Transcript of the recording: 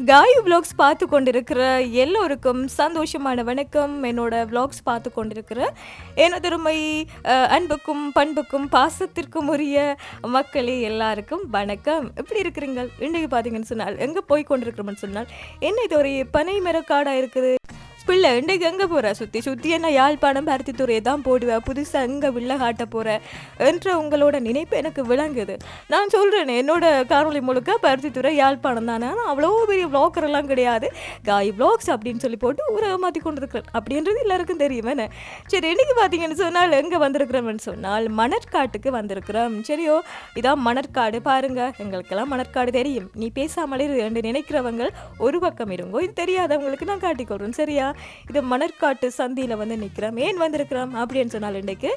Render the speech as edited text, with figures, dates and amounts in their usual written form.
காய் விலாக்ஸ் பார்த்து கொண்டிருக்கிற எல்லோருக்கும் சந்தோஷமான வணக்கம். என்னோட விலாக்ஸ் பார்த்து கொண்டிருக்கிற எனதருமை அன்புக்கும் பண்புக்கும் பாசத்திற்கும் உரிய மக்களே எல்லாருக்கும் வணக்கம். எப்படி இருக்கிறீங்க? இன்றைக்கு பார்த்தீங்கன்னு சொன்னால் எங்கே போய் கொண்டிருக்கிறோம்னு சொன்னால் என்ன இது ஒரு பனை மரக்காடாக இருக்குது. பிள்ளை இன்றைக்கு எங்கே போகிற? சுற்றி சுற்றி என்ன யாழ்ப்பாணம் பருத்தித்துறையை தான் போடுவேன், புதுசாக எங்கே வில்ல காட்ட போகிற என்ற உங்களோட நினைப்பு எனக்கு விளங்குது. நான் சொல்கிறேன், என்னோட காணொலி முழுக்க பருத்தித்துறை யாழ்ப்பாணம் தானே, ஆனால் அவ்வளோ பெரிய விளாக்கர் எல்லாம் கிடையாது. காய் விளாக்ஸ் அப்படின்னு சொல்லி போட்டு ஊரை மாற்றி கொண்டு இருக்கிறேன் அப்படின்றது எல்லாருக்கும் தெரியும் என்ன. சரி, இன்றைக்கி பார்த்தீங்கன்னு சொன்னால் எங்கே வந்திருக்கிறோம்னு சொன்னால் மணற்காட்டுக்கு வந்திருக்கிறோம். சரியோ, இதான் மணற்காடு பாருங்க. எங்களுக்கெல்லாம் மணற்காடு தெரியும், நீ பேசாமலே ரெண்டு நினைக்கிறவங்க ஒரு பக்கம் இருங்கோ, இது தெரியாதவங்களுக்கு நான் காட்டிக்கொள்கிறேன். சரியா, இது மணற்காட்டு சந்தியில் வந்து நிற்கிறோம். ஏன் வந்திருக்கிறோம் அப்படின்னு சொன்னால் இன்றைக்கு